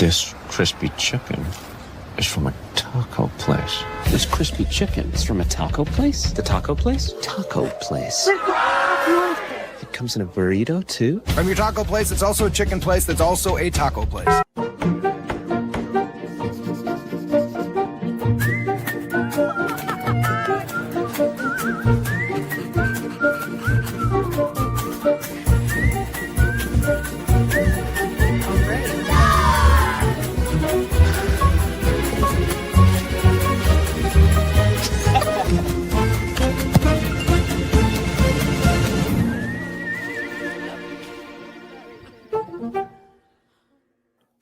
This crispy chicken is from a taco place. This crispy chicken is from a taco place? The taco place? Taco place. It comes in a burrito, too? From your taco place, it's also a chicken place that's also a taco place.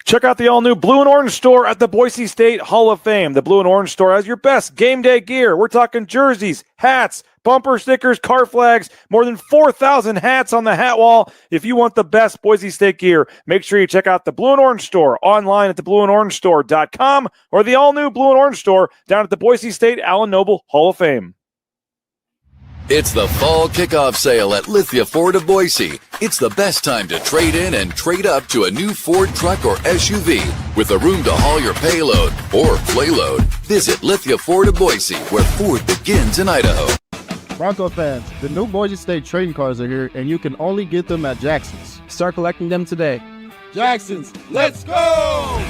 Check out the all-new Blue and Orange store at the Boise State Hall of Fame. The Blue and Orange store has your best game day gear. We're talking jerseys, hats, bumper stickers, car flags, more than 4,000 hats on the hat wall. If you want the best Boise State gear, make sure you check out the Blue and Orange store online at theblueandorangestore.com or the all-new Blue and Orange store down at the Boise State Allen Noble Hall of Fame. It's the fall kickoff sale at Lithia Ford of Boise. It's the best time to trade in and trade up to a new Ford truck or SUV with the room to haul your payload or playload. Visit Lithia Ford of Boise, where Ford begins in Idaho. Bronco fans, the new Boise State trading cards are here, and you can only get them at Jackson's. Start collecting them today. Jackson's, let's go!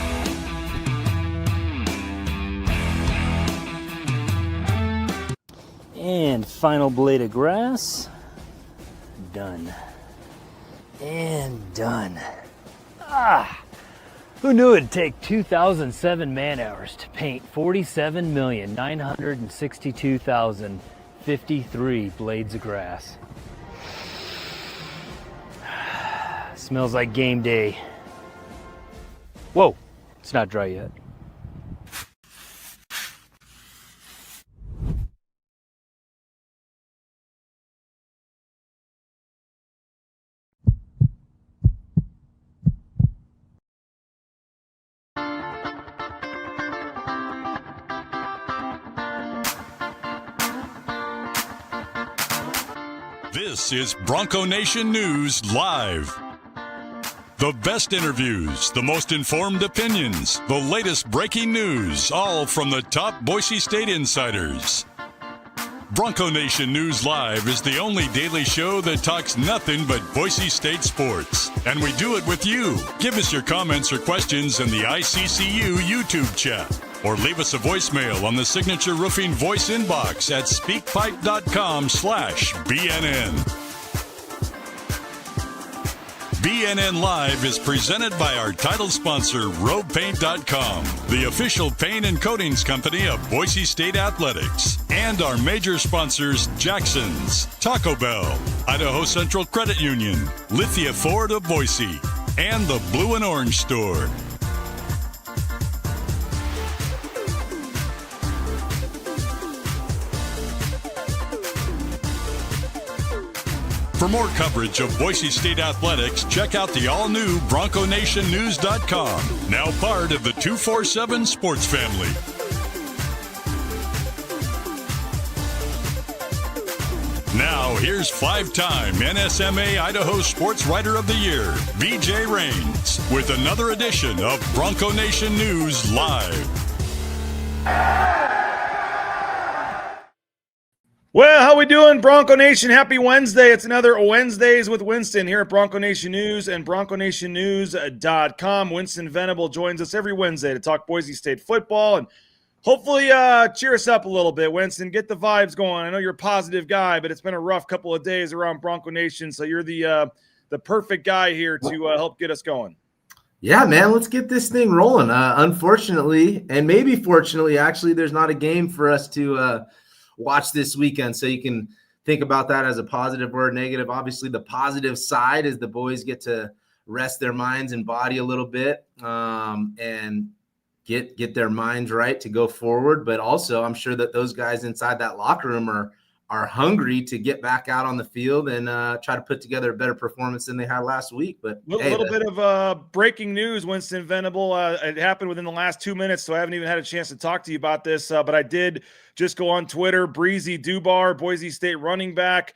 And final blade of grass. Done. And done. Who knew it'd take 2,007 man-hours to paint 47,962,053 blades of grass? Smells like game day. Whoa, it's not dry yet. This is Bronco Nation News Live. The best interviews, the most informed opinions, the latest breaking news, all from the top Boise State insiders. Bronco Nation News Live is the only daily show that talks nothing but Boise State sports. And we do it with you. Give us your comments or questions in the ICCU YouTube chat. Or leave us a voicemail on the Signature Roofing voice inbox at speakpipe.com/BNN. BNN Live is presented by our title sponsor, RoadPaint.com, the official paint and coatings company of Boise State Athletics, and our major sponsors, Jackson's, Taco Bell, Idaho Central Credit Union, Lithia Ford of Boise, and the Blue and Orange store. For more coverage of Boise State athletics, check out the all-new BroncoNationNews.com, now part of the 247 Sports family. Now, here's five-time NSMA Idaho Sports Writer of the Year, BJ Rains, with another edition of Bronco Nation News Live. Well, how we doing, Bronco Nation? Happy Wednesday. It's another Wednesdays with Winston here at Bronco Nation News and BroncoNationNews.com. Winston Venable joins us every Wednesday to talk Boise State football and hopefully cheer us up a little bit. Winston, get the vibes going. I know you're a positive guy, but it's been a rough couple of days around Bronco Nation, so you're the perfect guy here to help get us going. Yeah, man, let's get this thing rolling. Unfortunately, and maybe fortunately, actually, there's not a game for us to watch this weekend, so you can think about that as a positive or a negative. Obviously, the positive side is the boys get to rest their minds and body a little bit and get their minds right to go forward. But also, I'm sure that those guys inside that locker room are hungry to get back out on the field and try to put together a better performance than they had last week. But a little bit of breaking news, Winston Venable. It happened within the last 2 minutes, so I haven't even had a chance to talk to you about this. But I did just go on Twitter. Breezy Dubar, Boise State running back.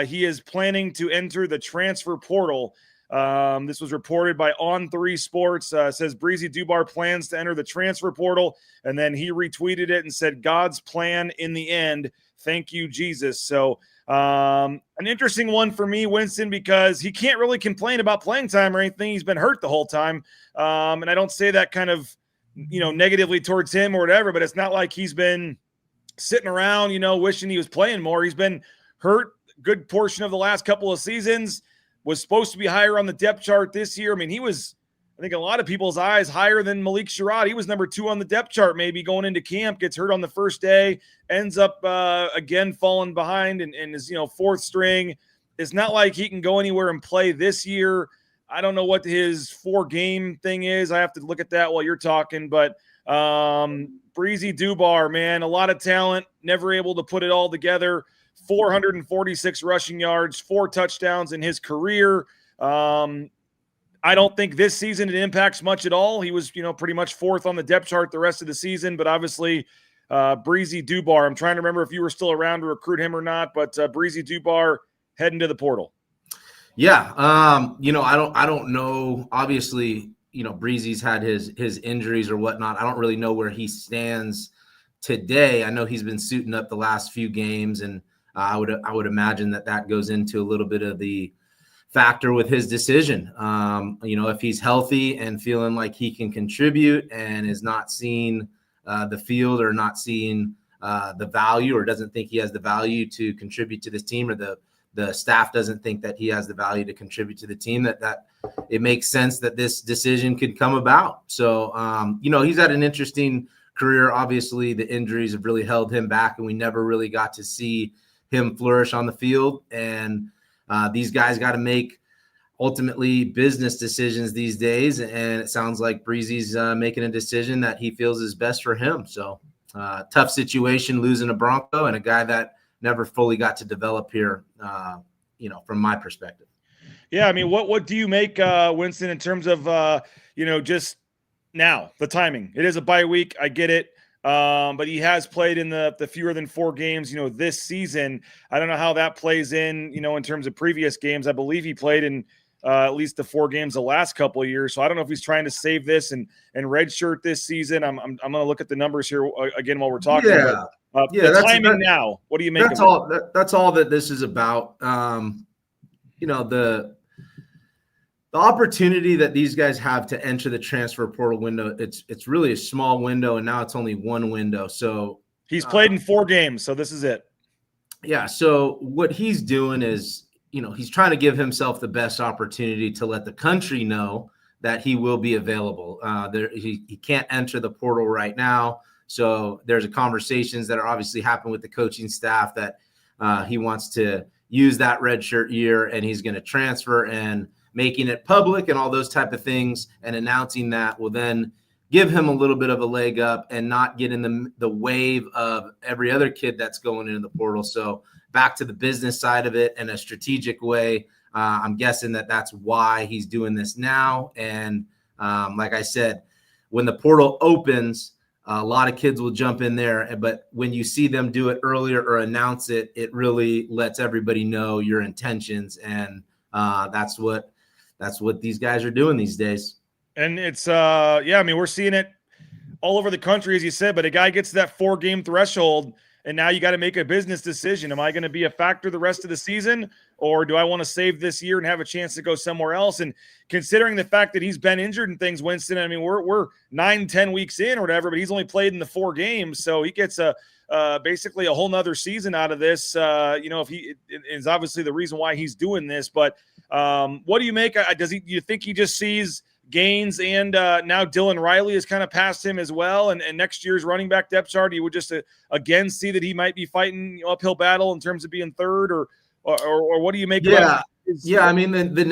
He is planning to enter the transfer portal. This was reported by On3 Sports. Says Breezy Dubar plans to enter the transfer portal, and then he retweeted it and said, "God's plan in the end. Thank you, Jesus." So an interesting one for me, Winston, because he can't really complain about playing time or anything. He's been hurt the whole time. And I don't say that kind of, negatively towards him or whatever, but it's not like he's been sitting around, wishing he was playing more. He's been hurt a good portion of the last couple of seasons, was supposed to be higher on the depth chart this year. I mean, he was, I think, a lot of people's eyes higher than Malik Sherrod. He was number 2 on the depth chart, maybe going into camp, gets hurt on the first day, ends up again falling behind and is, 4th string. It's not like he can go anywhere and play this year. I don't know what his 4-game thing is. I have to look at that while you're talking, but Breezy Dubar, man, a lot of talent, never able to put it all together. 446 rushing yards, 4 touchdowns in his career. I don't think this season it impacts much at all. He was, pretty much 4th on the depth chart the rest of the season, but obviously Breezy Dubar, I'm trying to remember if you were still around to recruit him or not, but Breezy Dubar heading to the portal. Yeah. I don't know. Obviously, Breezy's had his injuries or whatnot. I don't really know where he stands today. I know he's been suiting up the last few games, and I would imagine that goes into a little bit of the factor with his decision. If he's healthy and feeling like he can contribute and is not seeing the field or not seeing the value, or doesn't think he has the value to contribute to this team, or the staff doesn't think that he has the value to contribute to the team, that it makes sense that this decision could come about. So, he's had an interesting career. Obviously, the injuries have really held him back, and we never really got to see him flourish on the field. And these guys got to make ultimately business decisions these days. And it sounds like Breezy's making a decision that he feels is best for him. So tough situation, losing a Bronco and a guy that never fully got to develop here, from my perspective. Yeah. I mean, what do you make, Winston, in terms of, just now, the timing? It is a bye week. I get it. But he has played in the fewer than 4 games, this season. I don't know how that plays in, in terms of previous games. I believe he played in at least the 4 games the last couple of years. So I don't know if he's trying to save this and redshirt this season. I'm going to look at the numbers here again while we're talking. Yeah. But, the timing now, what do you make that's of all, it? That's all that this is about. The opportunity that these guys have to enter the transfer portal window, it's really a small window, and now it's only one window. So he's played in 4 games, so this is it. Yeah. So what he's doing is, he's trying to give himself the best opportunity to let the country know that he will be available. He can't enter the portal right now. So there's conversations that are obviously happening with the coaching staff that he wants to use that redshirt year, and he's going to transfer, and making it public and all those type of things and announcing that will then give him a little bit of a leg up and not get in the wave of every other kid that's going into the portal. So back to the business side of it in a strategic way. I'm guessing that's why he's doing this now. And like I said, when the portal opens, a lot of kids will jump in there. But when you see them do it earlier or announce it, it really lets everybody know your intentions. And that's what these guys are doing these days. And it's, we're seeing it all over the country, as you said, but a guy gets to that 4-game threshold, and now you got to make a business decision. Am I going to be a factor the rest of the season, or do I want to save this year and have a chance to go somewhere else? And considering the fact that he's been injured and things, Winston, I mean, we're 9-10 weeks in or whatever, but he's only played in the 4 games. So he gets basically a whole nother season out of this. If he is obviously the reason why he's doing this, but what do you make? You think he just sees Gaines and now Dylan Riley has kind of passed him as well, and next year's running back depth chart, you would just again see that he might be fighting uphill battle in terms of being 3rd, or what do you make? Yeah, I mean the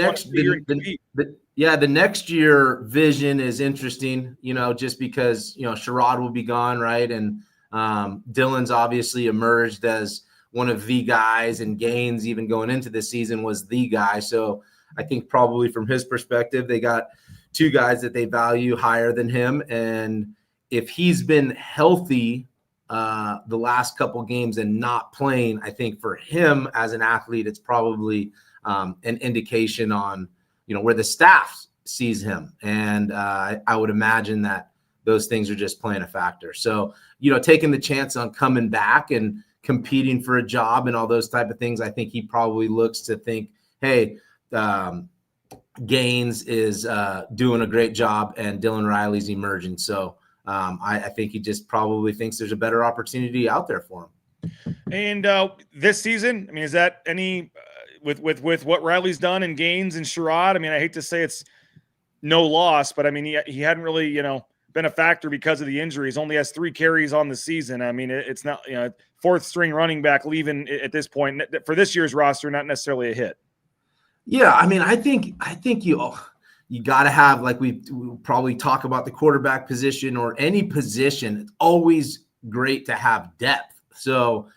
next year vision is interesting. Just because Sherrod will be gone, right, and Dylan's obviously emerged as one of the guys, and Gaines even going into this season was the guy. So I think probably from his perspective, they got 2 guys that they value higher than him. And if he's been healthy the last couple games and not playing, I think for him as an athlete, it's probably an indication on where the staff sees him. And I would imagine that those things are just playing a factor. So, taking the chance on coming back and competing for a job and all those type of things, I think he probably looks to think, hey, Gaines is doing a great job and Dylan Riley's emerging. So I think he just probably thinks there's a better opportunity out there for him. And this season, I mean, is that any with what Riley's done and Gaines and Sherrod? I mean, I hate to say it's no loss, but I mean, he hadn't really, been a factor because of the injuries. Only has 3 carries on the season. I mean, it's not, 4th string running back leaving at this point for this year's roster, not necessarily a hit. Yeah, I mean, I think you got to have, like we probably talk about the quarterback position or any position. It's always great to have depth. So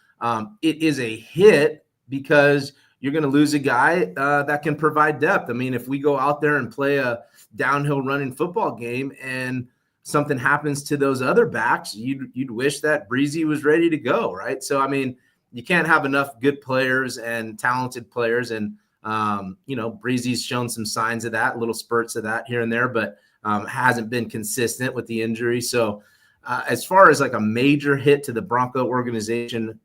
it is a hit because you're going to lose a guy that can provide depth. I mean, if we go out there and play a downhill running football game and something happens to those other backs, you'd wish that Breezy was ready to go, right? So, I mean, you can't have enough good players and talented players. And, Breezy's shown some signs of that, little spurts of that here and there, but hasn't been consistent with the injury. So as far as like a major hit to the Bronco organization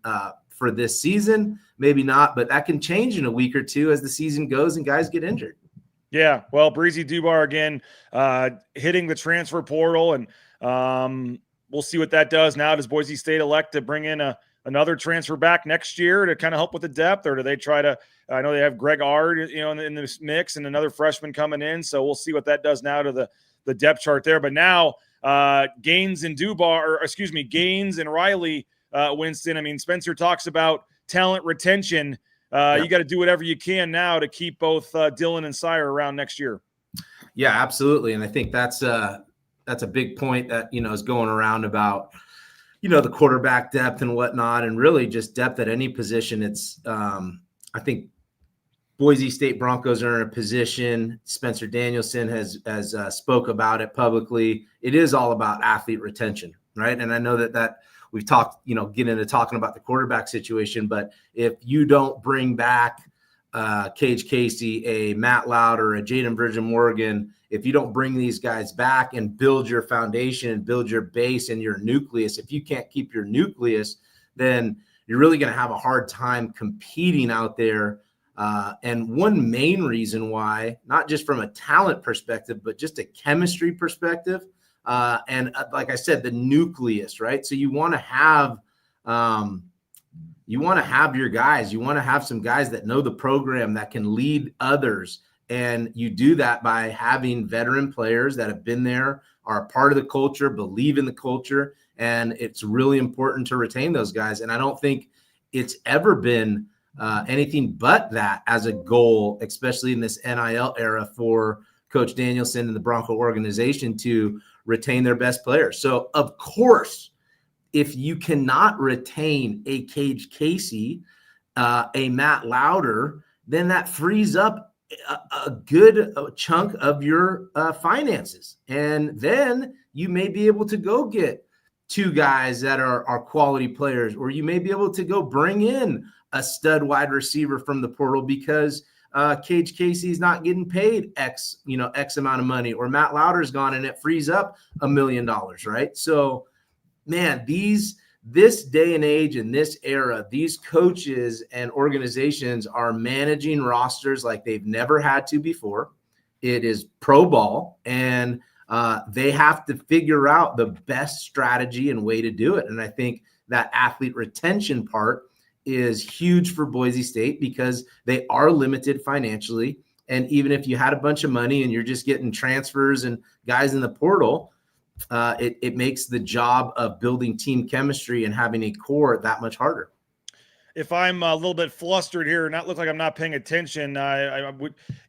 for this season, maybe not, but that can change in a week or two as the season goes and guys get injured. Yeah, well, Breezy Dubar again hitting the transfer portal, and we'll see what that does. Now, does Boise State elect to bring in another transfer back next year to kind of help with the depth, or do they try to? I know they have Greg Ard, in this mix, and another freshman coming in, so we'll see what that does now to the depth chart there. But now Gaines and Gaines and Riley Winston. I mean, Spencer talks about talent retention. You got to do whatever you can now to keep both Dylan and Sire around next year. Yeah, absolutely. And I think that's a big point that, is going around about, the quarterback depth and whatnot, and really just depth at any position. It's, I think Boise State Broncos are in a position. Spencer Danielson has spoke about it publicly. It is all about athlete retention, right? And I know that we've talked, get into talking about the quarterback situation, but if you don't bring back Cage Casey, a Matt Lauder, a Jaden Virgin Morgan, if you don't bring these guys back and build your foundation and build your base and your nucleus, if you can't keep your nucleus, then you're really going to have a hard time competing out there. And one main reason why, not just from a talent perspective, but just a chemistry perspective, and like I said, the nucleus, right? So you want to have your guys. You want to have some guys that know the program, that can lead others. And you do that by having veteran players that have been there, are a part of the culture, believe in the culture. And it's really important to retain those guys. And I don't think it's ever been anything but that as a goal, especially in this NIL era, for Coach Danielson and the Bronco organization to retain their best players. So, of course, if you cannot retain a Cage Casey, a Matt Lauder, then that frees up a good chunk of your finances. And then you may be able to go get 2 guys that are quality players, or you may be able to go bring in a stud wide receiver from the portal because Cage Casey's not getting paid X amount of money, or Matt Lauder's gone and it frees up $1 million, right? So, man, this day and age in this era, these coaches and organizations are managing rosters like they've never had to before. It is pro ball, and they have to figure out the best strategy and way to do it. And I think that athlete retention part is huge for Boise State because they are limited financially. And even if you had a bunch of money and you're just getting transfers and guys in the portal, it makes the job of building team chemistry and having a core that much harder. If I'm a little bit flustered here, not look like I'm not paying attention,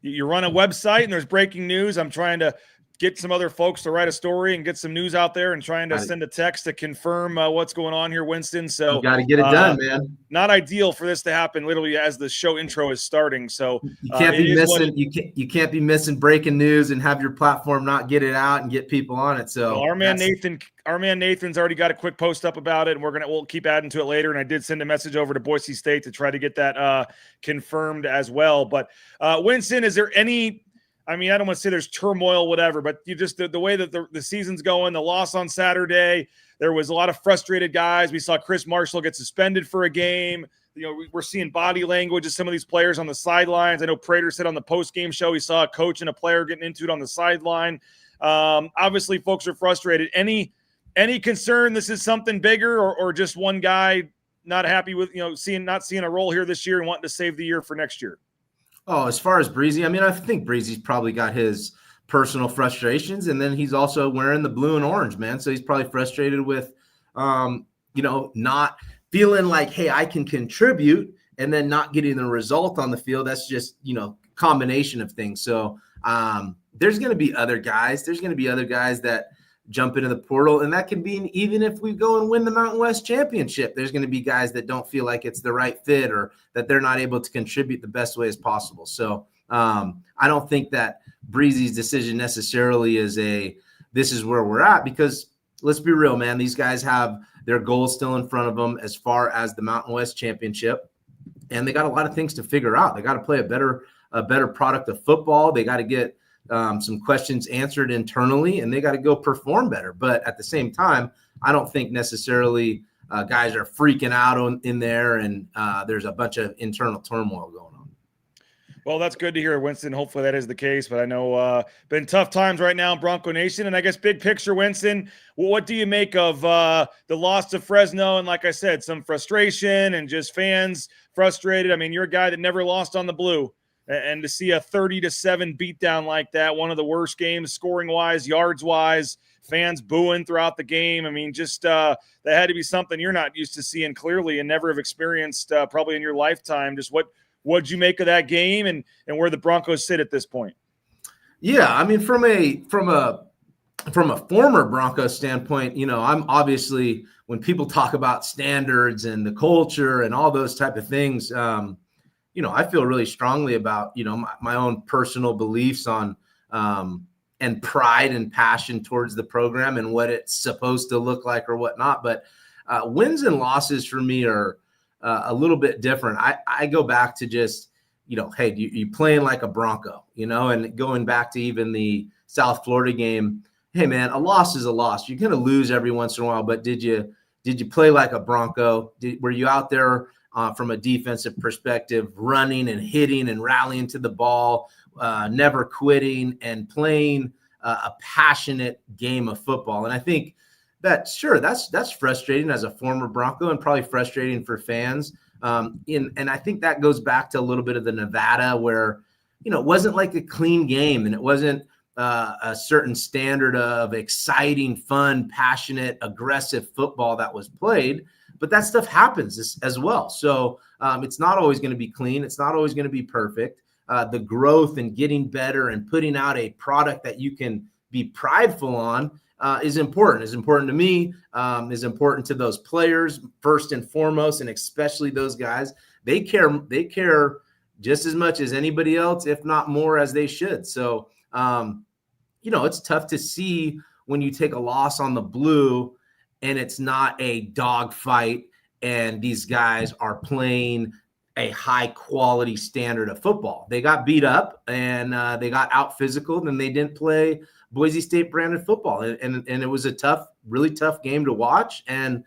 you run a website and there's breaking news. I'm trying to get some other folks to write a story and get some news out there and trying to send a text to confirm what's going on here, Winston. So you got to get it done, man. Not ideal for this to happen literally as the show intro is starting. So you can't be missing. You can't be missing breaking news and have your platform not get it out and get people on it. So our man Nathan's already got a quick post up about it, and we'll keep adding to it later. And I did send a message over to Boise State to try to get that confirmed as well. But Winston, is there any I mean, I don't want to say there's turmoil, whatever, but you just the way that the season's going, the loss on Saturday, there was a lot of frustrated guys. We saw Chris Marshall get suspended for a game. You know, we're seeing body language of some of these players on the sidelines. I know Prater said on the post-game show he saw a coach and a player getting into it on the sideline. Obviously, folks are frustrated. Any concern this is something bigger, or just one guy not happy with, not seeing a role here this year and wanting to save the year for next year? Oh, as far as Breezy, I mean, I think Breezy's probably got his personal frustrations, and then he's also wearing the blue and orange, man. So he's probably frustrated with, not feeling like, hey, I can contribute, and then not getting the result on the field. That's just, combination of things. So there's going to be other guys. There's going to be other guys that jump into the portal, and that can be even if we go and win the Mountain West Championship. There's going to be guys that don't feel like it's the right fit, or that they're not able to contribute the best way as possible. So I don't think that Breezy's decision necessarily is this is where we're at, because let's be real, man. These guys have their goals still in front of them as far as the Mountain West Championship, and they got a lot of things to figure out. They got to play a better product of football. They got to get some questions answered internally, and they got to go perform better. But at the same time, I don't think necessarily guys are freaking out in there, and there's a bunch of internal turmoil going on. Well, that's good to hear, Winston. Hopefully that is the case. But I know been tough times right now in Bronco Nation. And I guess big picture, Winston, what do you make of the loss to Fresno? And like I said, some frustration and just fans frustrated. I mean, you're a guy that never lost on the blue. And to see a 30-7 beatdown like that, one of the worst games scoring-wise, yards-wise, fans booing throughout the game. I mean, just that had to be something you're not used to seeing clearly and never have experienced probably in your lifetime. Just what'd you make of that game and where the Broncos sit at this point? Yeah, I mean, from a former Broncos standpoint, I'm obviously, when people talk about standards and the culture and all those type of things, I feel really strongly about, my own personal beliefs on and pride and passion towards the program and what it's supposed to look like or whatnot. But wins and losses for me are a little bit different. I go back to just, hey, you playing like a Bronco, and going back to even the South Florida game. Hey, man, a loss is a loss. You're going to lose every once in a while, but did you play like a Bronco? Were you out there from a defensive perspective, running and hitting and rallying to the ball, never quitting, and playing a passionate game of football? And I think that, sure, that's frustrating as a former Bronco, and probably frustrating for fans. And I think that goes back to a little bit of the Nevada, where, it wasn't like a clean game, and it wasn't a certain standard of exciting, fun, passionate, aggressive football that was played. But that stuff happens as well. So it's not always going to be clean. It's not always going to be perfect. The growth and getting better and putting out a product that you can be prideful on is important. Is important to me, is important to those players first and foremost, and especially those guys. They care just as much as anybody else, if not more, as they should. So, it's tough to see when you take a loss on the blue and it's not a dogfight, and these guys are playing a high quality standard of football. They got beat up and they got out physical, and they didn't play Boise State branded football. And it was a really tough game to watch. And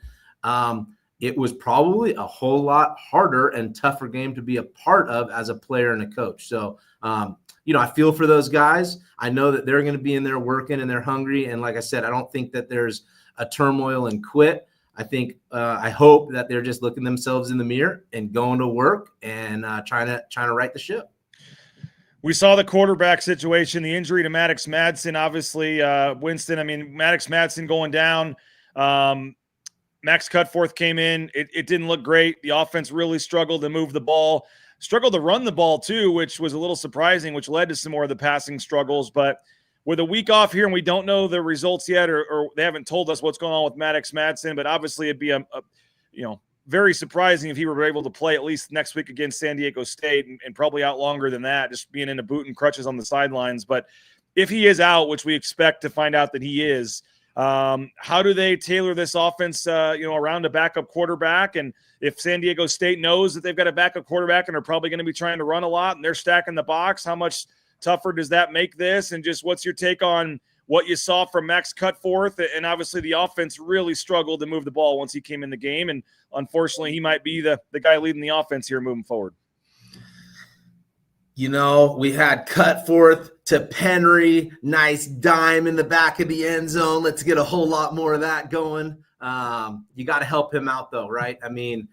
it was probably a whole lot harder and tougher game to be a part of as a player and a coach. So, I feel for those guys. I know that they're going to be in there working, and they're hungry. And like I said, I don't think that there's a turmoil and quit. I think, I hope that they're just looking themselves in the mirror and going to work and trying to right the ship. We saw the quarterback situation, the injury to Maddox Madsen, obviously, Winston. I mean, Maddox Madsen going down. Max Cutforth came in. It didn't look great. The offense really struggled to move the ball, struggled to run the ball too, which was a little surprising, which led to some more of the passing struggles. But with a week off here, and we don't know the results yet, or they haven't told us what's going on with Maddox Madsen, but obviously it'd be a very surprising if he were able to play at least next week against San Diego State, and probably out longer than that, just being in a boot and crutches on the sidelines. But if he is out, which we expect to find out that he is, how do they tailor this offense, around a backup quarterback? And if San Diego State knows that they've got a backup quarterback and are probably going to be trying to run a lot and they're stacking the box, how much tougher does that make this? And just what's your take on what you saw from Max Cutforth? And obviously the offense really struggled to move the ball once he came in the game. And unfortunately, he might be the guy leading the offense here moving forward. You know, we had Cutforth to Penry, nice dime in the back of the end zone. Let's get a whole lot more of that going. You got to help him out, though, right? I mean,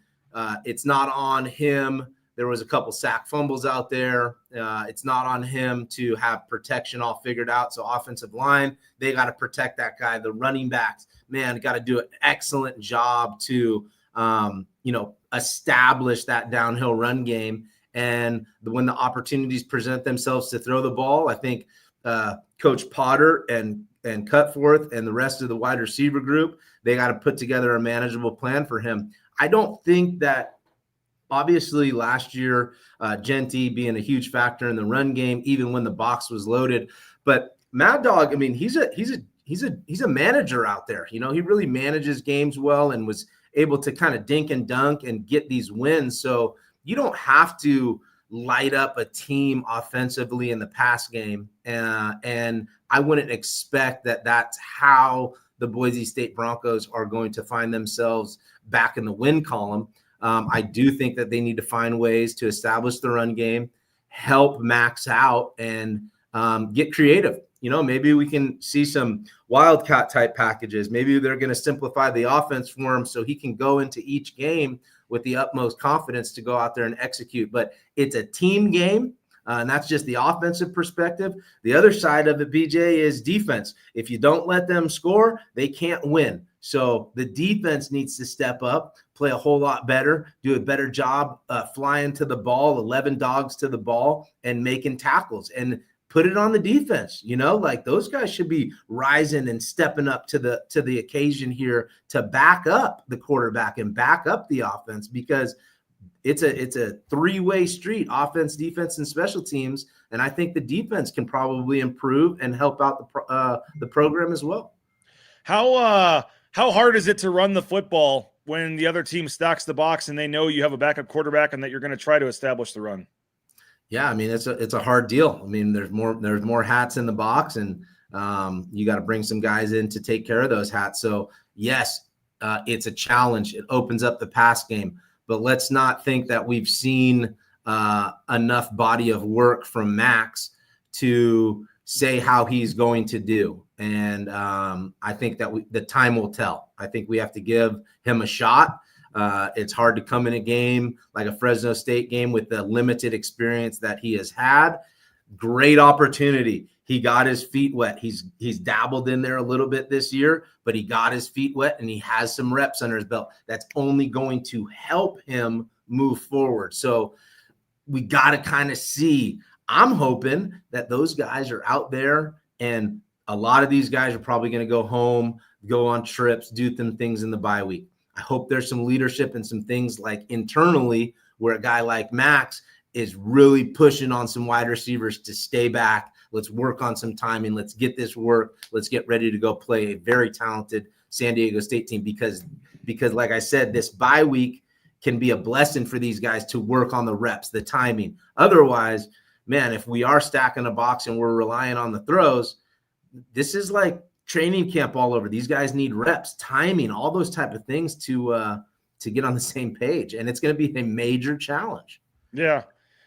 it's not on him. There was a couple sack fumbles out there. It's not on him to have protection all figured out. So offensive line, they got to protect that guy. The running backs, man, got to do an excellent job to, establish that downhill run game. And when the opportunities present themselves to throw the ball, I think Coach Potter and Cutforth and the rest of the wide receiver group, they got to put together a manageable plan for him. I don't think that, obviously, last year, Genty being a huge factor in the run game, even when the box was loaded. But Mad Dog, I mean, he's a manager out there. You know, he really manages games well and was able to kind of dink and dunk and get these wins. So you don't have to light up a team offensively in the pass game. And I wouldn't expect that that's how the Boise State Broncos are going to find themselves back in the win column. I do think that they need to find ways to establish the run game, help Max out, and get creative. You know, maybe we can see some Wildcat type packages. Maybe they're going to simplify the offense for him so he can go into each game with the utmost confidence to go out there and execute. But it's a team game, and that's just the offensive perspective. The other side of it, BJ, is defense. If you don't let them score, they can't win. So the defense needs to step up, play a whole lot better, do a better job flying to the ball, 11 dogs to the ball, and making tackles. And put it on the defense. You know, like those guys should be rising and stepping up to the occasion here to back up the quarterback and back up the offense, because it's a three-way street, offense, defense, and special teams. And I think the defense can probably improve and help out the program as well. How hard is it to run the football when the other team stacks the box and they know you have a backup quarterback and that you're going to try to establish the run? Yeah, I mean, it's a hard deal. I mean, there's more hats in the box, and you got to bring some guys in to take care of those hats. So yes, it's a challenge. It opens up the pass game, but let's not think that we've seen enough body of work from Max to say how he's going to do. And I think that the time will tell. I think we have to give him a shot. It's hard to come in a game like a Fresno State game with the limited experience that he has had. Great opportunity. He got his feet wet. He's dabbled in there a little bit this year, but he got his feet wet and he has some reps under his belt. That's only going to help him move forward. So we got to kind of see. I'm hoping that those guys are out there, and a lot of these guys are probably going to go home, go on trips, do some things in the bye week. I hope there's some leadership and some things like internally where a guy like Max is really pushing on some wide receivers to stay back. Let's work on some timing. Let's get this work. Let's get ready to go play a very talented San Diego State team, because like I said, this bye week can be a blessing for these guys to work on the reps, the timing. Otherwise, man, if we are stacking a box and we're relying on the throws, this is like training camp all over. These guys need reps, timing, all those type of things to get on the same page. And it's going to be a major challenge. Yeah.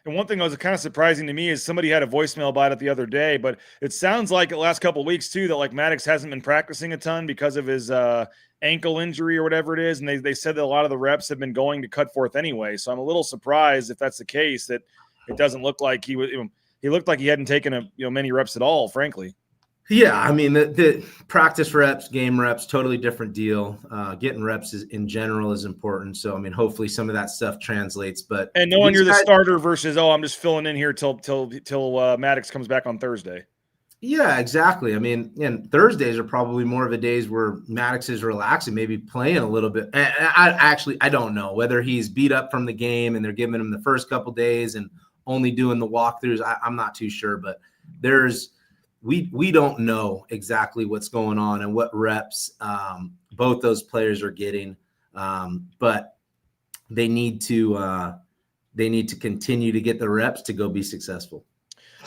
And one thing that was kind of surprising to me is somebody had a voicemail about it the other day, but it sounds like the last couple of weeks too, that like Maddox hasn't been practicing a ton because of his ankle injury or whatever it is. And they said that a lot of the reps have been going to Cutforth anyway. So I'm a little surprised if that's the case, that it doesn't look like he looked like he hadn't taken many reps at all, frankly. Yeah, I mean, the practice reps, game reps, totally different deal. Getting reps in general is important. So, I mean, hopefully some of that stuff translates. And knowing you're the starter versus, I'm just filling in here till Maddox comes back on Thursday. Yeah, exactly. I mean, and Thursdays are probably more of the days where Maddox is relaxing, maybe playing a little bit. And I don't know whether he's beat up from the game and they're giving him the first couple days and only doing the walkthroughs. I'm not too sure, but we don't know exactly what's going on and what reps both those players are getting, but they need to continue to get the reps to go be successful.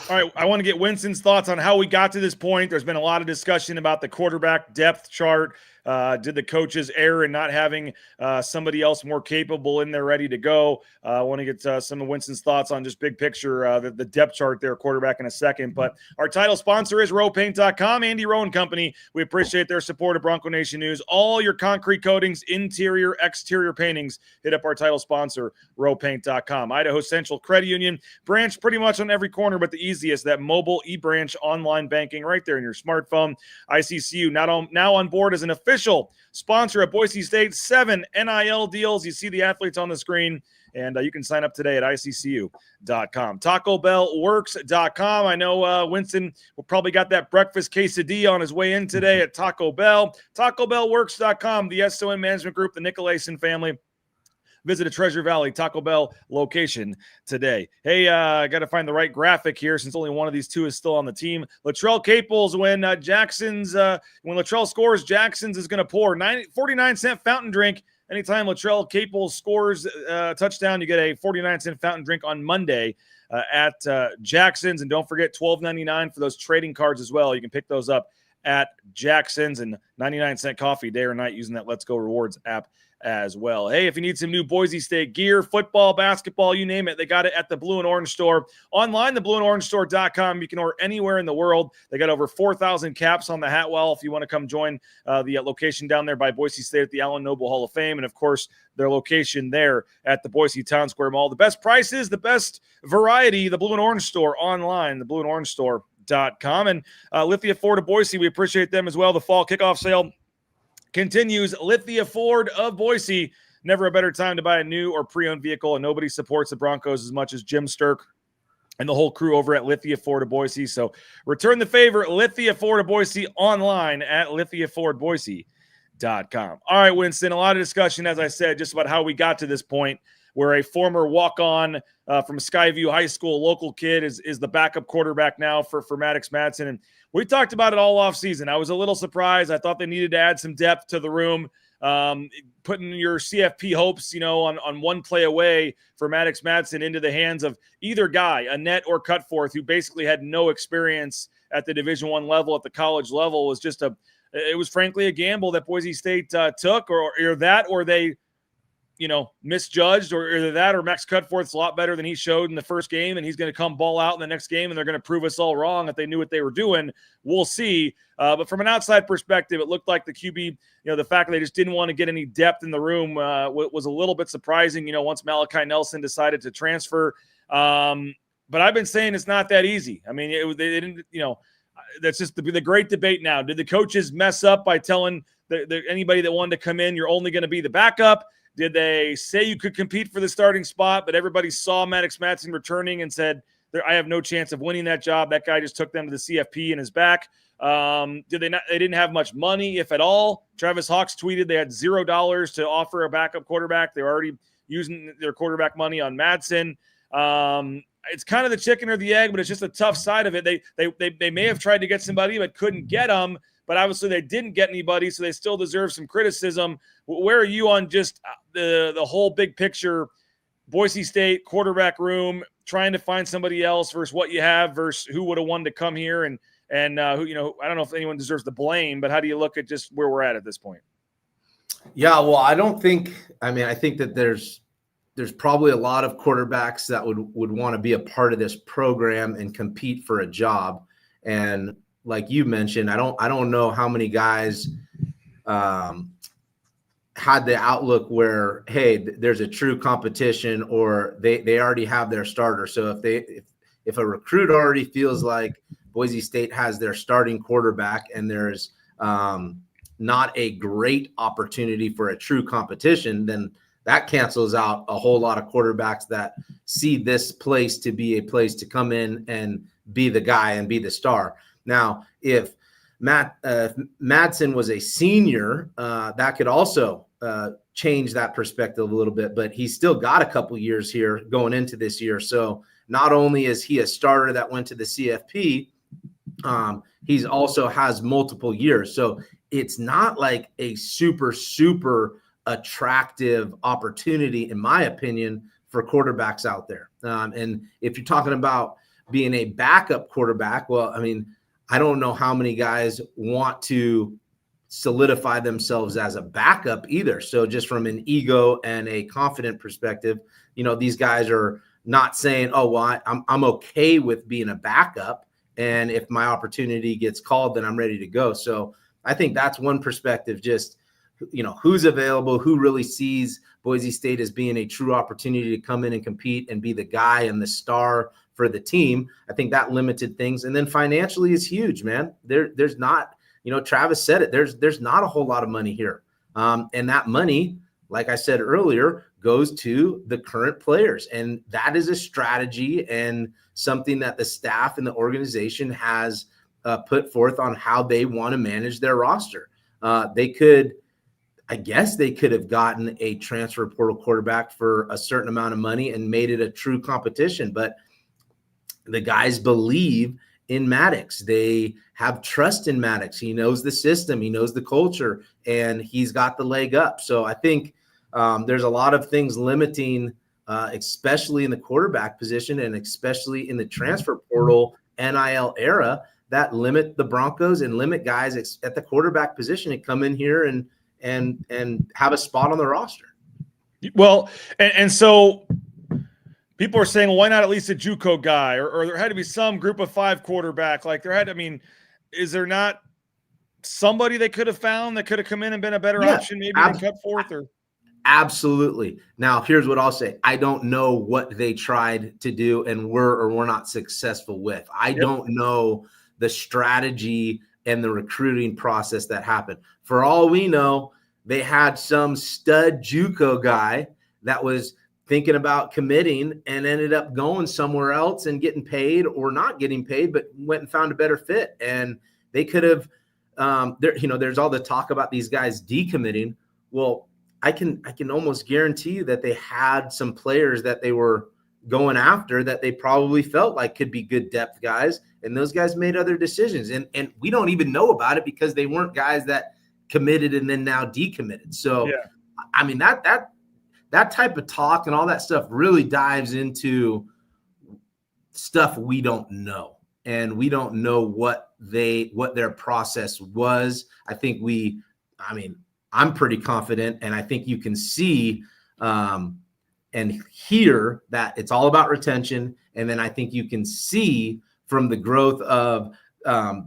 All right, I want to get Winston's thoughts on how we got to this point. There's been a lot of discussion about the quarterback depth chart. Did the coaches err in not having somebody else more capable in there ready to go? I want to get some of Winston's thoughts on just big picture, the depth chart there, quarterback in a second. But our title sponsor is rowpaint.com, Andy Rowe & Company. We appreciate their support of Bronco Nation News. All your concrete coatings, interior, exterior paintings, hit up our title sponsor, rowpaint.com. Idaho Central Credit Union, branch pretty much on every corner, but the easiest, that mobile e-branch online banking right there in your smartphone. ICCU now on board as an official sponsor of Boise State. 7 NIL deals. You see the athletes on the screen, and you can sign up today at ICCU.com. TacoBellWorks.com. I know Winston probably got that breakfast quesadilla on his way in today at Taco Bell. TacoBellWorks.com, the SON Management Group, the Nicolason family. Visit a Treasure Valley Taco Bell location today. Hey, I got to find the right graphic here since only one of these two is still on the team. Latrell Caples, when Latrell scores, Jackson's is going to pour 49-cent fountain drink. Anytime Latrell Caples scores a touchdown, you get a 49-cent fountain drink on Monday at Jackson's. And don't forget $12.99 for those trading cards as well. You can pick those up at Jackson's, and 99-cent coffee day or night using that Let's Go Rewards app as well. Hey, if you need some new Boise State gear, football, basketball, you name it, they got it at the Blue and Orange Store. Online, theblueandorangestore.com. You can order anywhere in the world. They got over 4,000 caps on the hat wall if you want to come join the location down there by Boise State at the Allen Noble Hall of Fame. And, of course, their location there at the Boise Town Square Mall. The best prices, the best variety, the Blue and Orange Store online, the blueandorangestore.com. And Lithia Ford of Boise, we appreciate them as well. The fall kickoff sale continues. Lithia Ford of Boise. Never a better time to buy a new or pre-owned vehicle, and nobody supports the Broncos as much as Jim Sturk and the whole crew over at Lithia Ford of Boise. So return the favor, Lithia Ford of Boise, online at lithiafordboise.com. All right, Winston, a lot of discussion, as I said, just about how we got to this point where a former walk-on from Skyview High School, local kid, is the backup quarterback now for Maddox Madsen. And we talked about it all offseason. I was a little surprised. I thought they needed to add some depth to the room. Putting your CFP hopes, on one play away for Maddox Madsen into the hands of either guy, Annette or Cutforth, who basically had no experience at the Division I level, at the college level, was it was frankly a gamble that Boise State took, or that, or they misjudged, or either that or Max Cutforth's a lot better than he showed in the first game, and he's going to come ball out in the next game, and they're going to prove us all wrong that they knew what they were doing. We'll see. But from an outside perspective, it looked like the QB, the fact that they just didn't want to get any depth in the room was a little bit surprising, once Malachi Nelson decided to transfer. But I've been saying it's not that easy. I mean, they didn't, that's just the great debate now. Did the coaches mess up by telling anybody that wanted to come in, you're only going to be the backup? Did they say you could compete for the starting spot, but everybody saw Maddox Madsen returning and said, I have no chance of winning that job. That guy just took them to the CFP in his back. Did they not? They didn't have much money, if at all. Travis Hawks tweeted they had $0 to offer a backup quarterback. They were already using their quarterback money on Madsen. It's kind of the chicken or the egg, but it's just a tough side of it. They may have tried to get somebody, but couldn't get them. But obviously they didn't get anybody, so they still deserve some criticism. Where are you on just the whole big picture, Boise State quarterback room, trying to find somebody else versus what you have versus who would have wanted to come here and who, I don't know if anyone deserves the blame, but how do you look at just where we're at this point? Yeah, well, I think that there's probably a lot of quarterbacks that would want to be a part of this program and compete for a job. And like you mentioned, I don't know how many guys had the outlook where, hey, there's a true competition, or they already have their starter. So if a recruit already feels like Boise State has their starting quarterback and there's not a great opportunity for a true competition, then that cancels out a whole lot of quarterbacks that see this place to be a place to come in and be the guy and be the star. Now, if Madsen was a senior, that could also change that perspective a little bit, but he's still got a couple years here going into this year. So not only is he a starter that went to the CFP, he's also has multiple years. So it's not like a super, super attractive opportunity, in my opinion, for quarterbacks out there. And if you're talking about being a backup quarterback. Well, I mean, I don't know how many guys want to solidify themselves as a backup either. So just from an ego and a confident perspective, you know, these guys are not saying, oh, well, I'm okay with being a backup. And if my opportunity gets called, then I'm ready to go. So I think that's one perspective, just, you know, who's available, who really sees Boise State as being a true opportunity to come in and compete and be the guy and the star for the team. I think that limited things. And then financially is huge, man. There's not, you know, Travis said it, there's not a whole lot of money here. And that money, like I said earlier, goes to the current players. And that is a strategy and something that the staff and the organization has put forth on how they want to manage their roster. I guess they could have gotten a transfer portal quarterback for a certain amount of money and made it a true competition. But the guys believe in Maddox. They have trust in Maddox. He knows the system. He knows the culture, and he's got the leg up. So I think there's a lot of things limiting, especially in the quarterback position and especially in the transfer portal NIL era, that limit the Broncos and limit guys at the quarterback position to come in here and have a spot on the roster. Well, and so people are saying, well, why not at least a JUCO guy, or there had to be some group of 5 quarterback. Like is there not somebody they could have found that could have come in and been a better option maybe than cut forth? Or absolutely. Now, here's what I'll say. I don't know what they tried to do and were not successful with. I don't know the strategy and the recruiting process that happened. For all we know, they had some stud JUCO guy that was thinking about committing and ended up going somewhere else and getting paid or not getting paid, but went and found a better fit. And they could have, there's all the talk about these guys decommitting. Well, I can almost guarantee you that they had some players that they were going after that they probably felt like could be good depth guys. And those guys made other decisions. And we don't even know about it because they weren't guys that committed and then now decommitted. So, I mean, that type of talk and all that stuff really dives into stuff we don't know. And we don't know what their process was. I'm pretty confident, and I think you can see and hear that it's all about retention. And then I think you can see from the growth of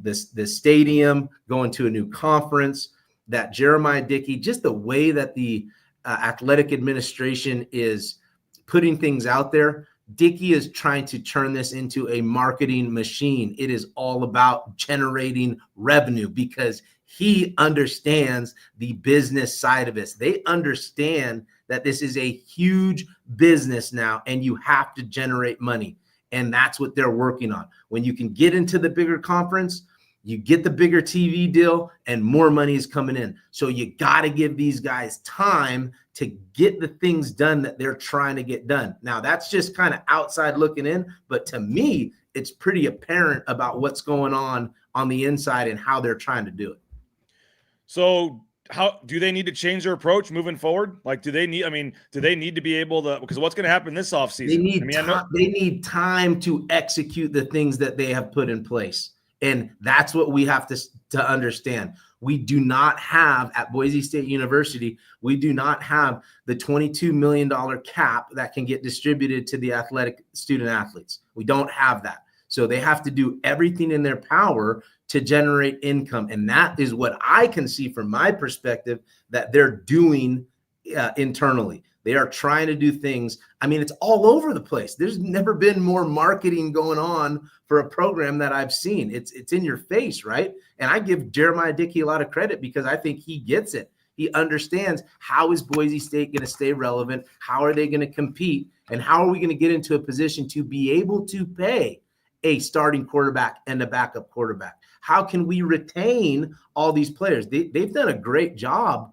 this stadium, going to a new conference, that Jeremiah Dickey, just the way that the athletic administration is putting things out there, Dickey is trying to turn this into a marketing machine. It is all about generating revenue because he understands the business side of it. They understand that this is a huge business now, and you have to generate money. And that's what they're working on. When you can get into the bigger conference, you get the bigger TV deal and more money is coming in. So you got to give these guys time to get the things done that they're trying to get done. Now, that's just kind of outside looking in, but to me, it's pretty apparent about what's going on the inside and how they're trying to do it. So how do they need to change their approach moving forward? Like, do they need to be able to, because what's going to happen this offseason? They need time to execute the things that they have put in place. And that's what we have to understand. We do not have at Boise State University, we do not have the $22 million cap that can get distributed to the athletic student athletes. We don't have that. So they have to do everything in their power to generate income. And that is what I can see from my perspective that they're doing internally. They are trying to do things. I mean, it's all over the place. There's never been more marketing going on for a program that I've seen. It's in your face, right? And I give Jeremiah Dickey a lot of credit because I think he gets it. He understands, how is Boise State going to stay relevant? How are they going to compete? And how are we going to get into a position to be able to pay a starting quarterback and a backup quarterback? How can we retain all these players? They've done a great job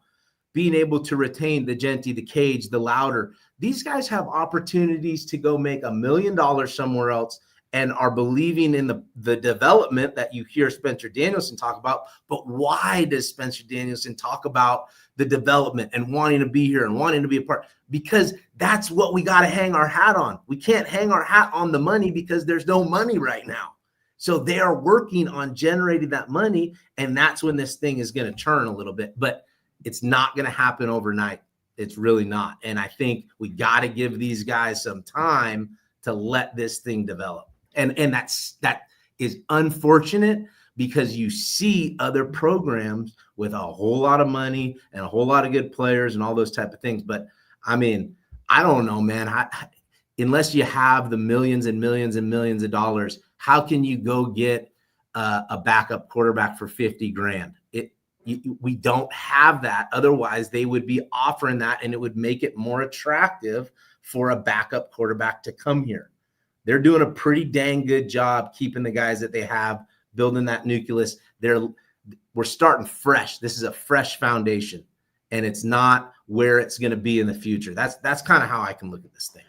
being able to retain the Genty, the Cage, the Louder. These guys have opportunities to go make $1 million somewhere else and are believing in the development that you hear Spencer Danielson talk about. But why does Spencer Danielson talk about the development and wanting to be here and wanting to be a part? Because that's what we got to hang our hat on. We can't hang our hat on the money because there's no money right now. So they are working on generating that money, and that's when this thing is going to turn a little bit. But it's not going to happen overnight. It's really not. And I think we got to give these guys some time to let this thing develop. And that is unfortunate, because you see other programs with a whole lot of money and a whole lot of good players and all those type of things. But I mean, I don't know, man. Unless you have the millions and millions and millions of dollars, how can you go get a backup quarterback for $50,000? We don't have that. Otherwise, they would be offering that, and it would make it more attractive for a backup quarterback to come here. They're doing a pretty dang good job keeping the guys that they have, building that nucleus. We're starting fresh. This is a fresh foundation, and it's not where it's going to be in the future. That's kind of how I can look at this thing.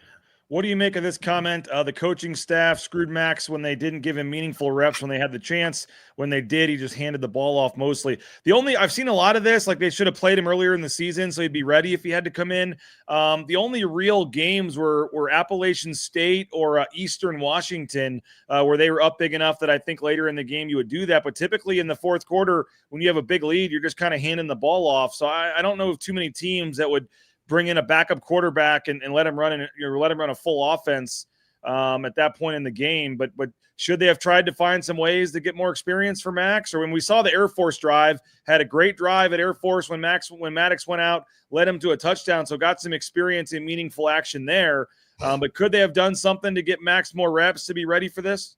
What do you make of this comment? The coaching staff screwed Max when they didn't give him meaningful reps when they had the chance. When they did, he just handed the ball off mostly. I've seen a lot of this, like they should have played him earlier in the season so he'd be ready if he had to come in. The only real games were Appalachian State or Eastern Washington, where they were up big enough that I think later in the game you would do that. But typically in the fourth quarter, when you have a big lead, you're just kind of handing the ball off. So I don't know of too many teams that would bring in a backup quarterback and let him run a full offense at that point in the game. But should they have tried to find some ways to get more experience for Max? Or when we saw the Air Force drive, had a great drive at Air Force when Maddox went out, led him to a touchdown, so got some experience in meaningful action there. But could they have done something to get Max more reps to be ready for this?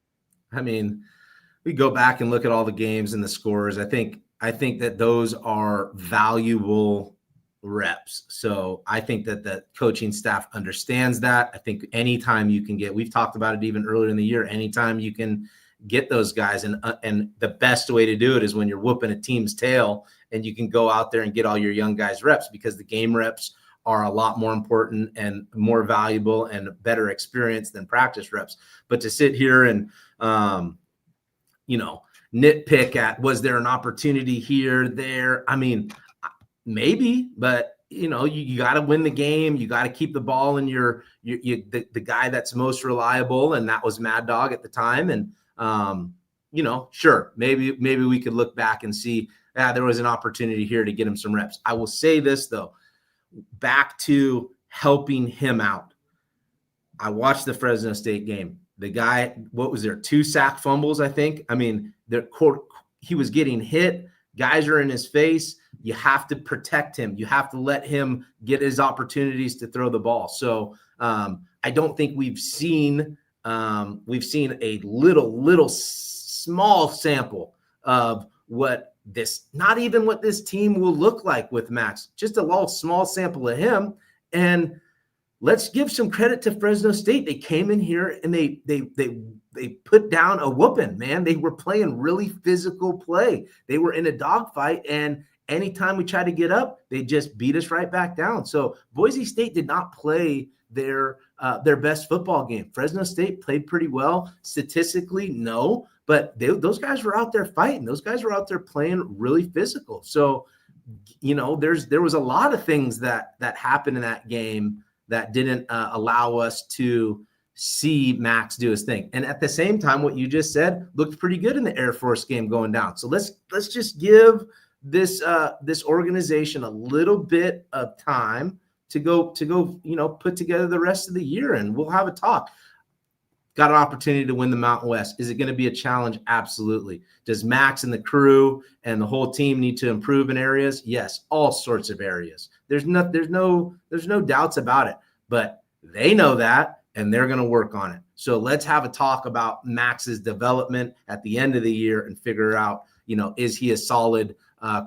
I mean, we go back and look at all the games and the scores. I think that those are valuable reps. So I think that the coaching staff understands that. I think anytime you can we've talked about it even earlier in the year, anytime you can get those guys, and the best way to do it is when you're whooping a team's tail and you can go out there and get all your young guys reps, because the game reps are a lot more important and more valuable and better experience than practice reps. But to sit here and, nitpick at, was there an opportunity here, there? I mean, maybe, but you got to win the game. You got to keep the ball in the guy that's most reliable, and that was Mad Dog at the time. And sure, maybe we could look back and see there was an opportunity here to get him some reps. I will say this though, back to helping him out. I watched the Fresno State game. The guy, what was there? 2 sack fumbles, I think. I mean, he was getting hit. Guys are in his face. You have to protect him. You have to let him get his opportunities to throw the ball. So I don't think we've seen a little small sample of not even what this team will look like with Max. Just a little small sample of him. And let's give some credit to Fresno State. They came in here and they put down a whooping, man. They were playing really physical play. They were in a dogfight, and anytime we tried to get up, they just beat us right back down. So Boise State did not play their best football game. Fresno State played pretty well. Statistically, no, but those guys were out there fighting. Those guys were out there playing really physical. So, there was a lot of things that happened in that game that didn't allow us to see Max do his thing. And at the same time, what you just said looked pretty good in the Air Force game going down. So let's just give this organization a little bit of time to go, put together the rest of the year, and we'll have a talk. Got an opportunity to win the Mountain West. Is it going to be a challenge? Absolutely. Does Max and the crew and the whole team need to improve in areas? Yes, all sorts of areas. There's no doubts about it, but they know that, and they're going to work on it. So let's have a talk about Max's development at the end of the year and figure out, is he a solid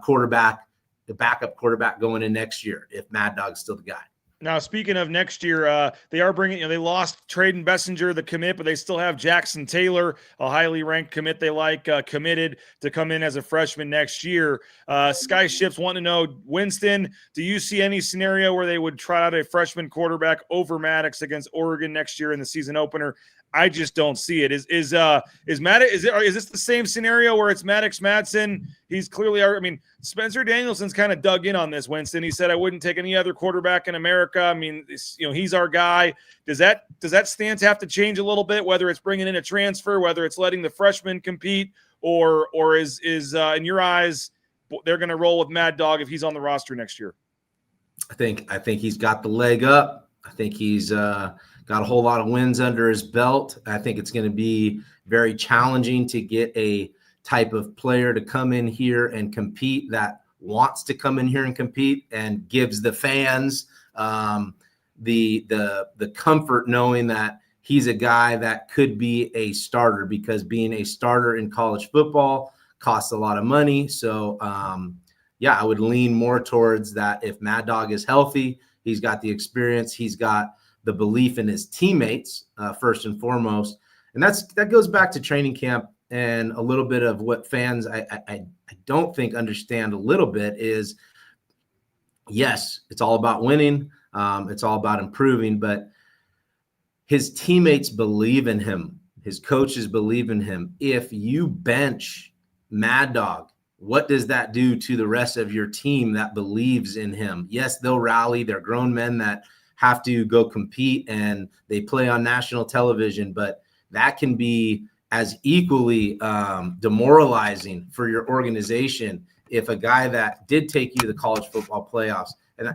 quarterback, the backup quarterback going in next year if Mad Dog's still the guy. Now, speaking of next year, they are bringing, they lost Traden Bessinger, the commit, but they still have Jackson Taylor, a highly ranked commit they like, committed to come in as a freshman next year. Sky Ships want to know, Winston, do you see any scenario where they would try out a freshman quarterback over Maddox against Oregon next year in the season opener? I just don't see it. Is this the same scenario where it's Maddox Madsen? He's clearly, I mean, Spencer Danielson's kind of dug in on this, Winston. He said, I wouldn't take any other quarterback in America. I mean, he's our guy. Does that stance have to change a little bit, whether it's bringing in a transfer, whether it's letting the freshmen compete, or is in your eyes, they're going to roll with Mad Dog if he's on the roster next year? I think he's got the leg up. I think he's got a whole lot of wins under his belt. I think it's going to be very challenging to get a type of player to come in here and compete that wants to come in here and compete and gives the fans the comfort knowing that he's a guy that could be a starter, because being a starter in college football costs a lot of money. So, I would lean more towards that. If Mad Dog is healthy, he's got the experience, he's got the belief in his teammates, first and foremost. And that goes back to training camp, and a little bit of what fans I don't think understand a little bit is, yes, it's all about winning. It's all about improving, but his teammates believe in him. His coaches believe in him. If you bench Mad Dog, what does that do to the rest of your team that believes in him? Yes, they'll rally. They're grown men that have to go compete and they play on national television, but that can be as equally demoralizing for your organization if a guy that did take you to the college football playoffs,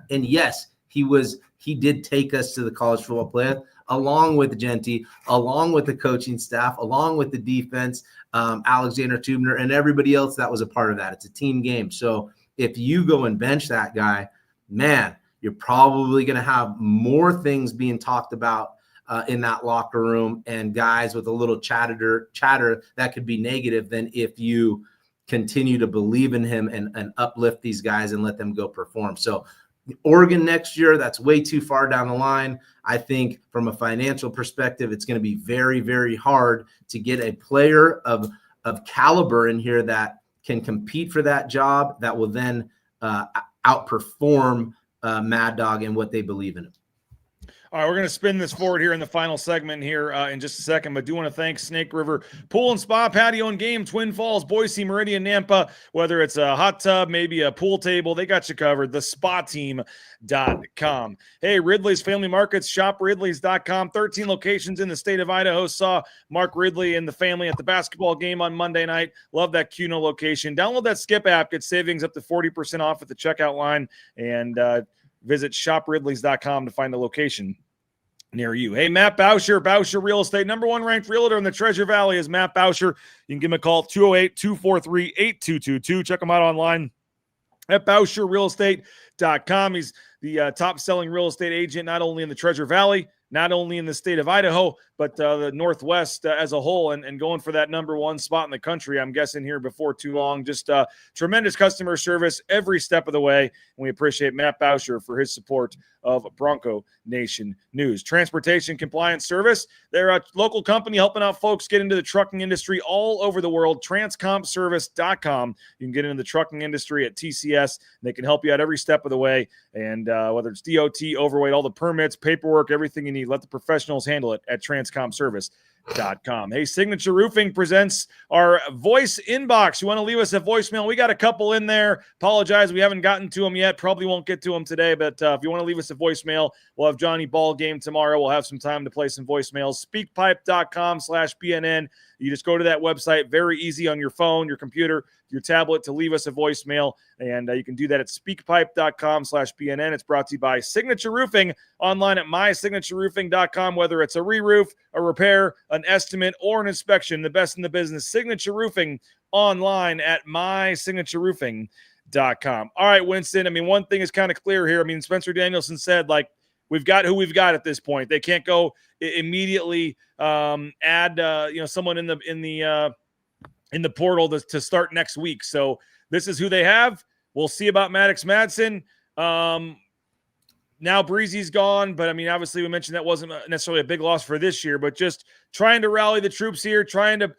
and yes, he did take us to the college football playoff, along with Genty, along with the coaching staff, along with the defense, Alexander Tubner, and everybody else that was a part of that. It's a team game. So if you go and bench that guy, man, you're probably going to have more things being talked about in that locker room, and guys with a little chatter that could be negative than if you continue to believe in him and uplift these guys and let them go perform. So Oregon next year, that's way too far down the line. I think from a financial perspective, it's going to be very, very hard to get a player of caliber in here that can compete for that job, that will then outperform Mad Dog and what they believe in him. All right, we're going to spin this forward here in the final segment here in just a second, but do want to thank Snake River Pool and Spa, Patio and Game, Twin Falls, Boise, Meridian, Nampa. Whether it's a hot tub, maybe a pool table, they got you covered. thespateam.com. Hey, Ridley's Family Markets, shopridleys.com. 13 locations in the state of Idaho. Saw Mark Ridley and the family at the basketball game on Monday night. Love that Cuno location. Download that Skip app. Get savings up to 40% off at the checkout line, and visit shopridleys.com to find the location near you. Hey, Matt Bauscher Real Estate, number one ranked realtor in the Treasure Valley is Matt Bauscher. You can give him a call, 208-243-8222. Check him out online at BauscherRealEstate.com. He's the top-selling real estate agent, not only in the Treasure Valley, not only in the state of Idaho, but the Northwest as a whole, and going for that number one spot in the country, I'm guessing, here before too long. Just tremendous customer service every step of the way, and we appreciate Matt Bauscher for his support of Bronco Nation News. Transportation Compliance Service, they're a local company helping out folks get into the trucking industry all over the world. Transcompservice.com. You can get into the trucking industry at TCS, and they can help you out every step of the way, and whether it's DOT, overweight, all the permits, paperwork, everything you need, let the professionals handle it at transcompservice.com. Hey, Signature Roofing presents our voice inbox. You want to leave us a voicemail? We got a couple in there. Apologize, we haven't gotten to them yet. Probably won't get to them today, but if you want to leave us a voicemail, we'll have Johnny Ball game tomorrow. We'll have some time to play some voicemails. Speakpipe.com/BNN. You just go to that website. Very easy on your phone, your computer, your tablet to leave us a voicemail. And you can do that at speakpipe.com/BNN. It's brought to you by Signature Roofing, online at mysignatureroofing.com. Whether it's a re-roof, a repair, an estimate, or an inspection, the best in the business. Signature Roofing online at mysignatureroofing.com. All right, Winston. I mean, one thing is kind of clear here. I mean, Spencer Danielson said, like, we've got who we've got at this point. They can't go immediately add someone in the portal to start next week. So this is who they have. We'll see about Maddox Madsen. Now Breezy's gone, but I mean, obviously we mentioned that wasn't necessarily a big loss for this year, but just trying to rally the troops here, trying to,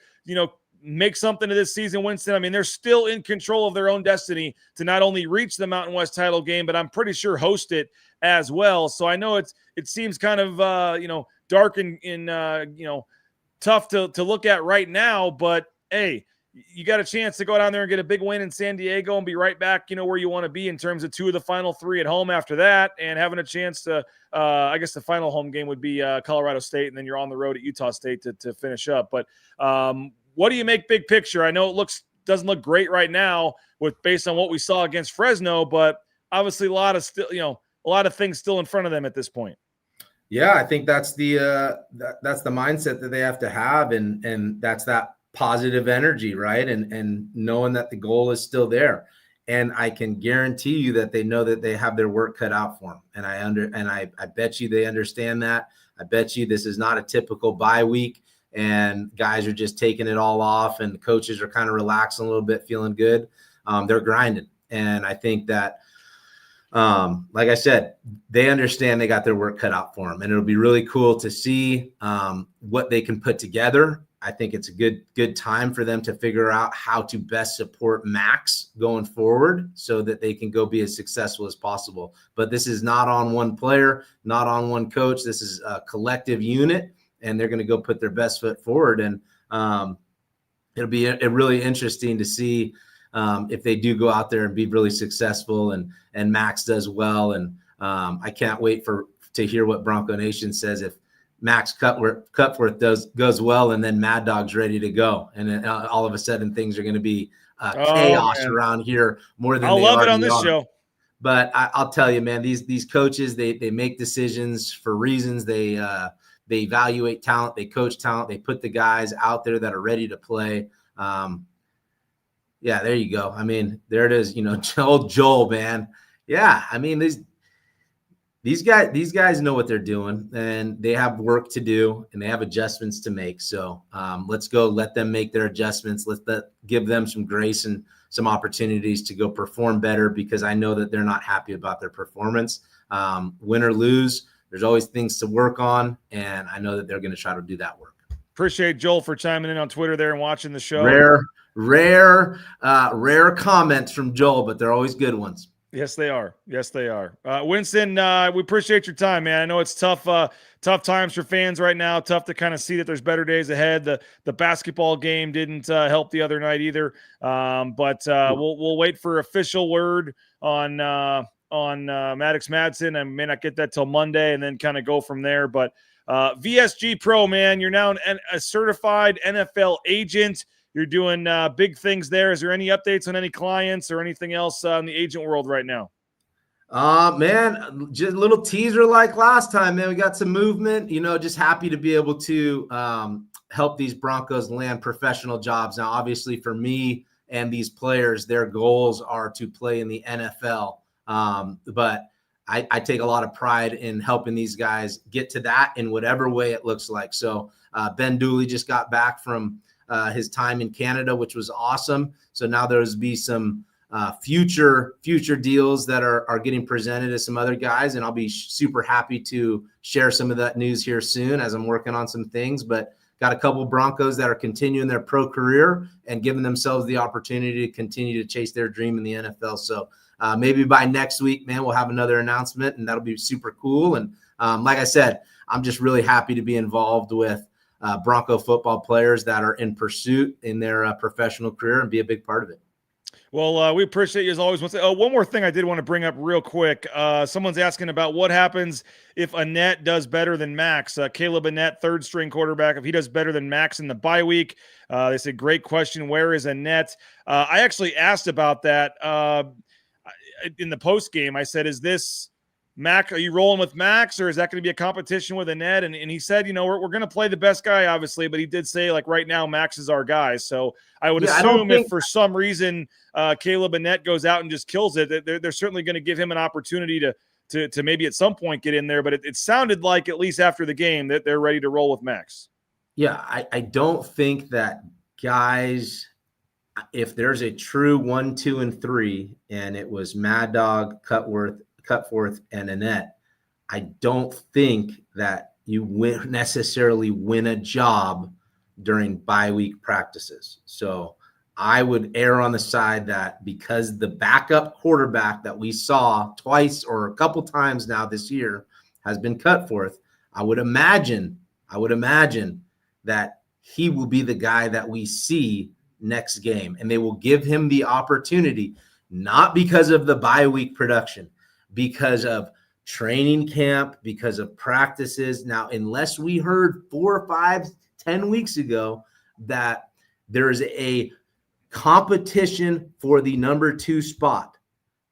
make something of this season, Winston. I mean, they're still in control of their own destiny to not only reach the Mountain West title game, but I'm pretty sure host it as well. So I know it seems kind of, dark in tough to look at right now. But hey, you got a chance to go down there and get a big win in San Diego and be right back, where you want to be in terms of 2 of the final 3 at home after that, and having a chance to, I guess the final home game would be Colorado State, and then you're on the road at Utah State to finish up. But what do you make big picture? I know it doesn't look great right now based on what we saw against Fresno, but obviously a lot of things still in front of them at this point. Yeah, I think that's the mindset that they have to have, and that's that positive energy, right? And knowing that the goal is still there. And I can guarantee you that they know that they have their work cut out for them. And I bet you they understand that. I bet you this is not a typical bye week and guys are just taking it all off and coaches are kind of relaxing a little bit, feeling good. They're grinding. And I think that, like I said, they understand they got their work cut out for them, and it'll be really cool to see what they can put together. I think it's a good time for them to figure out how to best support Max going forward so that they can go be as successful as possible. But this is not on one player, not on one coach. This is a collective unit, and they're going to go put their best foot forward. And it'll be really interesting to see if they do go out there and be really successful and Max does well. And I can't wait to hear what Bronco Nation says if Max Cutworth goes well, and then Mad Dog's ready to go, and then all of a sudden things are going to be chaos around here more than I'll love it on this show. But I'll tell you, man, these coaches they make decisions for reasons. They evaluate talent, they coach talent, they put the guys out there that are ready to play. Yeah, there you go. I mean, there it is. Old Joel, man. Yeah, I mean these guys know what they're doing, and they have work to do, and they have adjustments to make. So let's go let them make their adjustments. Give them some grace and some opportunities to go perform better, because I know that they're not happy about their performance. Win or lose, there's always things to work on, and I know that they're going to try to do that work. Appreciate Joel for chiming in on Twitter there and watching the show. Rare comments from Joel, but they're always good ones. Yes, they are. Yes, they are. Winston, we appreciate your time, man. I know it's tough times for fans right now. Tough to kind of see that there's better days ahead. The basketball game didn't help the other night either. But we'll wait for official word on Maddox Madsen. I may not get that till Monday, and then kind of go from there. But VSG Pro, man, you're now a certified NFL agent. You're doing big things there. Is there any updates on any clients or anything else in the agent world right now? Man, just a little teaser like last time, man. We got some movement, just happy to be able to help these Broncos land professional jobs. Now, obviously for me and these players, their goals are to play in the NFL. But I take a lot of pride in helping these guys get to that in whatever way it looks like. So Ben Dooley just got back from his time in Canada, which was awesome. So now there's be some future deals that are getting presented to some other guys, and I'll be super happy to share some of that news here soon as I'm working on some things. But got a couple Broncos that are continuing their pro career and giving themselves the opportunity to continue to chase their dream in the NFL. So maybe by next week, man, we'll have another announcement, and that'll be super cool. And like I said, I'm just really happy to be involved with Bronco football players that are in pursuit in their professional career and be a big part of it. Well, we appreciate you as always. One more thing I did want to bring up real quick. Someone's asking about what happens if Annette does better than Max. Caleb Annette, third string quarterback, if he does better than Max in the bye week. They said, great question. Where is Annette? I actually asked about that in the post game. I said, is this Max, are you rolling with Max, or is that going to be a competition with Annette? And he said, we're going to play the best guy, obviously, but he did say, like, right now, Max is our guy. So I would assume if for some reason Caleb Annette goes out and just kills it, they're certainly going to give him an opportunity to maybe at some point get in there. But it sounded like, at least after the game, that they're ready to roll with Max. Yeah, I don't think that guys, if there's a true 1, 2, and 3, and it was Mad Dog, Cutforth, and Annette, I don't think that you necessarily win a job during bye week practices. So I would err on the side that because the backup quarterback that we saw twice or a couple times now this year has been Cutforth, I would imagine that he will be the guy that we see next game. And they will give him the opportunity, not because of the bye week production, because of training camp, because of practices. Now, unless we heard 4, 5, 10 weeks ago that there is a competition for the number 2 spot,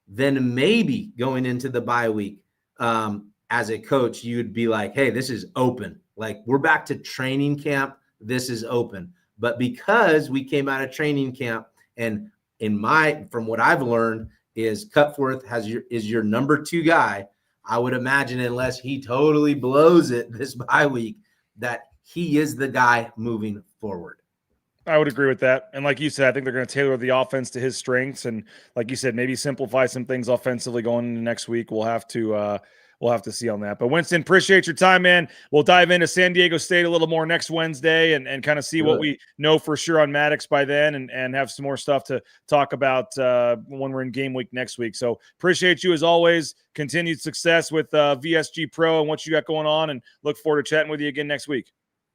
then maybe going into the bye week, as a coach, you'd be like, hey, this is open. Like, we're back to training camp. This is open. But because we came out of training camp, and from what I've learned is Cutforth is your number 2 guy, I would imagine, unless he totally blows it this bye week, that he is the guy moving forward. I would agree with that. And like you said, I think they're going to tailor the offense to his strengths. And like you said, maybe simplify some things offensively going into next week. We'll have to see on that. But Winston, appreciate your time, man. We'll dive into San Diego State a little more next Wednesday and kind of see what we know for sure on Maddox by then and have some more stuff to talk about when we're in game week next week. So appreciate you as always. Continued success with VSG Pro and what you got going on, and look forward to chatting with you again next week.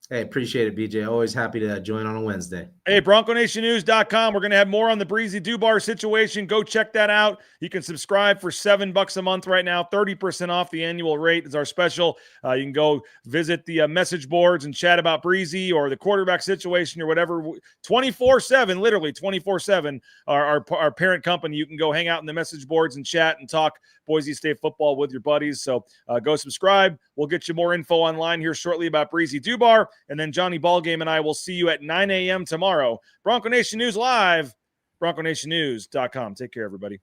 Hey, appreciate it, BJ. Always happy to join on a Wednesday. Hey, BroncoNationNews.com. We're going to have more on the Breezy Dubar situation. Go check that out. You can subscribe for $7 a month right now. 30% off the annual rate is our special. You can go visit the message boards and chat about Breezy or the quarterback situation or whatever. 24/7, literally 24/7. Our parent company. You can go hang out in the message boards and chat and talk Boise State football with your buddies. So go subscribe. We'll get you more info online here shortly about Breezy Dubar. And then Johnny Ballgame and I will see you at 9 a.m. tomorrow. Bronco Nation News Live, BroncoNationNews.com. Take care, everybody.